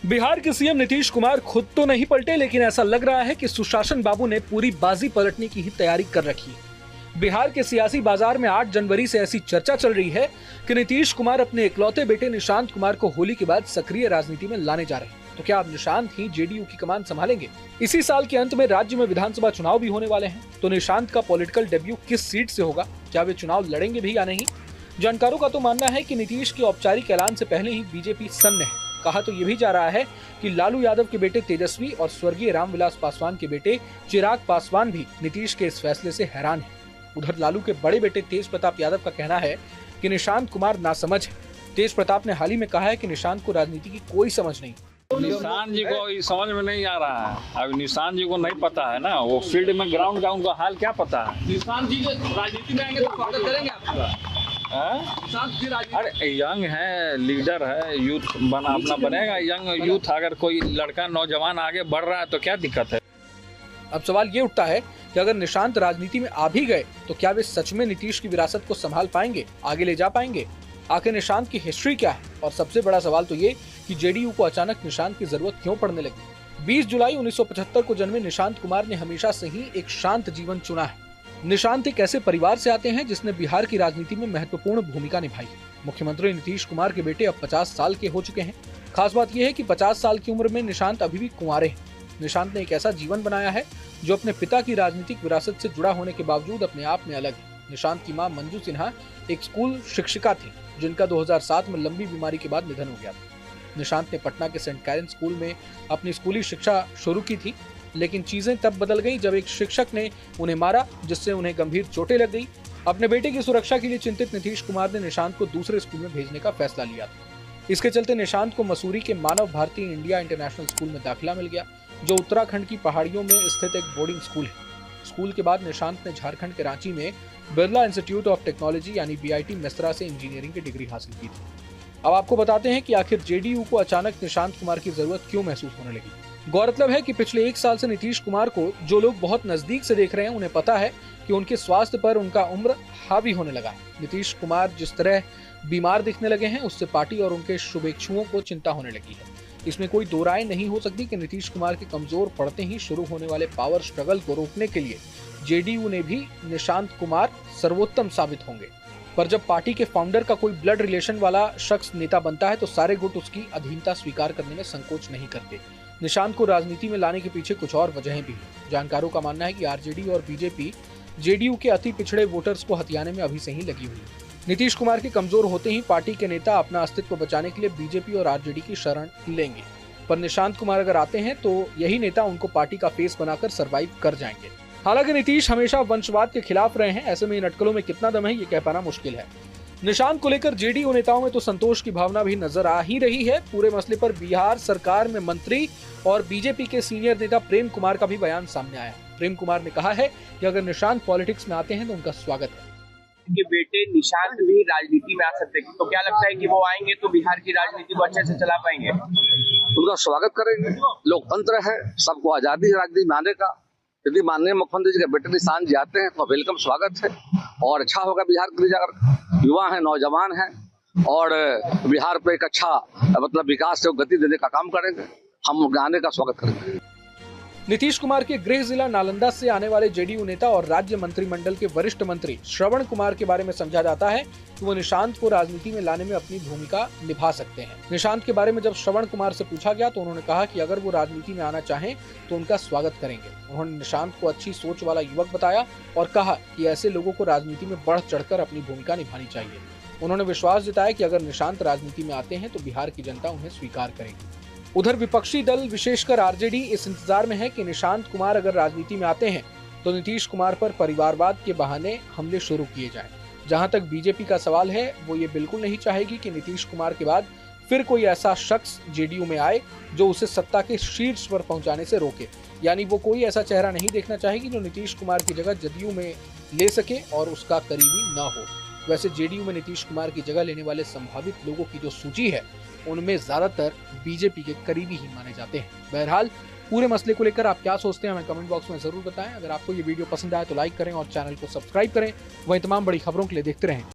बिहार के सीएम नीतीश कुमार खुद तो नहीं पलटे, लेकिन ऐसा लग रहा है कि सुशासन बाबू ने पूरी बाजी पलटने की ही तैयारी कर रखी है। बिहार के सियासी बाजार में 8 जनवरी से ऐसी चर्चा चल रही है कि नीतीश कुमार अपने इकलौते बेटे निशांत कुमार को होली के बाद सक्रिय राजनीति में लाने जा रहे हैं। तो क्या अब निशांत ही जेडीयू की कमान संभालेंगे? इसी साल के अंत में राज्य में विधानसभा चुनाव भी होने वाले हैं, तो निशांत का पॉलिटिकल डेब्यू किस सीट से होगा? क्या वे चुनाव लड़ेंगे भी या नहीं? जानकारों का तो मानना है कि नीतीश के औपचारिक ऐलान से पहले ही बीजेपी सन्न है। कहा तो ये भी जा रहा है कि लालू यादव के बेटे तेजस्वी और स्वर्गीय रामविलास पासवान के बेटे चिराग पासवान भी नीतीश के इस फैसले से हैरान हैं। उधर लालू के बड़े बेटे तेज प्रताप यादव का कहना है कि निशांत कुमार नासमझ है। तेज प्रताप ने हाल ही में कहा है कि निशांत को राजनीति की कोई समझ नहीं। निशांत जी को समझ में नहीं आ रहा है। अब निशांत जी को नहीं पता है ना, वो फील्ड में ग्राउंड का उनको हाल क्या पता है। निशांत जी राजनीति में आएंगे तो स्वागत करेंगे आपका? अरे यंग है, लीडर है, यूथ अपना बनेगा। यंग यूथ अगर कोई लड़का नौजवान आगे बढ़ रहा है तो क्या दिक्कत है। अब सवाल ये उठता है कि अगर निशांत राजनीति में आ भी गए तो क्या वे सच में नीतीश की विरासत को संभाल पाएंगे, आगे ले जा पाएंगे? आखिर निशांत की हिस्ट्री क्या है? और सबसे बड़ा सवाल तो ये कि जेडीयू को अचानक निशांत की जरूरत क्यों पड़ने लगी? 20 जुलाई 1975 को जन्मे निशांत कुमार ने हमेशा से ही एक शांत जीवन चुना है। निशांत एक ऐसे परिवार से आते हैं जिसने बिहार की राजनीति में महत्वपूर्ण भूमिका निभाई है। मुख्यमंत्री नीतीश कुमार के बेटे अब 50 साल के हो चुके हैं। खास बात यह है कि 50 साल की उम्र में निशांत अभी भी कुंवारे हैं। निशांत ने एक ऐसा जीवन बनाया है जो अपने पिता की राजनीतिक विरासत से जुड़ा होने के बावजूद अपने आप में अलग है। निशांत की मां मंजू सिन्हा एक स्कूल शिक्षिका थी, जिनका 2007 में लंबी बीमारी के बाद निधन हो गया था। निशांत ने पटना के सेंट कैरन स्कूल में अपनी स्कूली शिक्षा शुरू की थी, लेकिन चीजें तब बदल गई जब एक शिक्षक ने उन्हें मारा, जिससे उन्हें गंभीर चोटें लग गई। अपने बेटे की सुरक्षा के लिए चिंतित नीतीश कुमार ने निशांत को दूसरे स्कूल में भेजने का फैसला लिया था। इसके चलते निशांत को मसूरी के मानव भारती इंडिया इंटरनेशनल स्कूल में दाखिला मिल गया, जो उत्तराखंड की पहाड़ियों में स्थित एक बोर्डिंग स्कूल है। स्कूल के बाद निशांत ने झारखंड के रांची में बिरला इंस्टीट्यूट ऑफ टेक्नोलॉजी यानी BIT मेसरा से इंजीनियरिंग की डिग्री हासिल की थी। अब आपको बताते हैं कि आखिर जेडीयू को अचानक निशांत कुमार की जरूरत क्यों महसूस होने लगी। गौरतलब है कि पिछले 1 साल से नीतीश कुमार को जो लोग बहुत नजदीक से देख रहे हैं, उन्हें पता है कि उनके स्वास्थ्य पर उनका उम्र हावी होने लगा है। नीतीश कुमार जिस तरह बीमार दिखने लगे हैं, उससे पार्टी और उनके शुभेच्छुओं को चिंता होने लगी है। इसमें कोई दो राय नहीं हो सकती कि नीतीश कुमार के कमजोर पड़ते ही शुरू होने वाले पावर स्ट्रगल को रोकने के लिए जेडीयू ने भी निशांत कुमार सर्वोत्तम साबित होंगे। पर जब पार्टी के फाउंडर का कोई ब्लड रिलेशन वाला शख्स नेता बनता है तो सारे गुट उसकी अधीनता स्वीकार करने में संकोच नहीं करते। निशांत को राजनीति में लाने के पीछे कुछ और वजहें भी हैं। जानकारों का मानना है कि आरजेडी और बीजेपी जेडीयू के अति पिछड़े वोटर्स को हथियाने में अभी से ही लगी हुई है। नीतीश कुमार के कमजोर होते ही पार्टी के नेता अपना अस्तित्व बचाने के लिए बीजेपी और आरजेडी की शरण लेंगे। पर निशांत कुमार अगर आते हैं तो यही नेता उनको पार्टी का फेस बनाकर सर्वाइव कर जाएंगे। हालांकि नीतीश हमेशा वंशवाद के खिलाफ रहे हैं, ऐसे में इन अटकलों में कितना दम है ये कह पाना मुश्किल है। निशांत को लेकर जेडीयू नेताओं में तो संतोष की भावना भी नजर आ ही रही है। पूरे मसले पर बिहार सरकार में मंत्री और बीजेपी के सीनियर नेता प्रेम कुमार का भी बयान सामने आया। प्रेम कुमार ने कहा है कि अगर निशांत पॉलिटिक्स में आते हैं तो उनका स्वागत है। उनके बेटे निशांत भी राजनीति में आ सकते हैं, तो क्या लगता है कि वो आएंगे तो बिहार की राजनीति को अच्छे से चला पाएंगे? उनका स्वागत करेंगे। लोकतंत्र है, सबको आजादी है राजनीति में आने का। यदि माननीय मुख्यमंत्री जी के बेटे निशांत जी आते हैं तो वेलकम, स्वागत है और अच्छा होगा बिहार के लिए। अगर युवा है, नौजवान है और बिहार पे एक अच्छा मतलब विकास को गति देने का काम करेंगे, हम आने का स्वागत करेंगे। नीतीश कुमार के गृह जिला नालंदा से आने वाले जेडीयू नेता और राज्य मंत्रिमंडल के वरिष्ठ मंत्री श्रवण कुमार के बारे में समझा जाता है कि वो निशांत को राजनीति में लाने में अपनी भूमिका निभा सकते हैं। निशांत के बारे में जब श्रवण कुमार से पूछा गया तो उन्होंने कहा कि अगर वो राजनीति में आना चाहें तो उनका स्वागत करेंगे। उन्होंने निशांत को अच्छी सोच वाला युवक बताया और कहा कि ऐसे लोगों को राजनीति में बढ़ चढ़कर अपनी भूमिका निभानी चाहिए। उन्होंने विश्वास जताया कि अगर निशांत राजनीति में आते हैं तो बिहार की जनता उन्हें स्वीकार करेगी। उधर विपक्षी दल विशेषकर आरजेडी इस इंतजार में है कि निशांत कुमार अगर राजनीति में आते हैं तो नीतीश कुमार पर परिवारवाद के बहाने हमले शुरू किए जाएं। जहां तक बीजेपी का सवाल है, वो ये बिल्कुल नहीं चाहेगी कि नीतीश कुमार के बाद फिर कोई ऐसा शख्स जेडीयू में आए जो उसे सत्ता के शीर्ष पर पहुंचाने से रोके। यानी वो कोई ऐसा चेहरा नहीं देखना चाहेगी जो नीतीश कुमार की जगह जदयू में ले सके और उसका करीबी न हो। वैसे जेडीयू में नीतीश कुमार की जगह लेने वाले संभावित लोगों की जो सूची है, उनमें ज्यादातर बीजेपी के करीबी ही माने जाते हैं। बहरहाल पूरे मसले को लेकर आप क्या सोचते हैं हमें कमेंट बॉक्स में जरूर बताएं। अगर आपको ये वीडियो पसंद आए तो लाइक करें और चैनल को सब्सक्राइब करें। वहीं तमाम बड़ी खबरों के लिए देखते रहें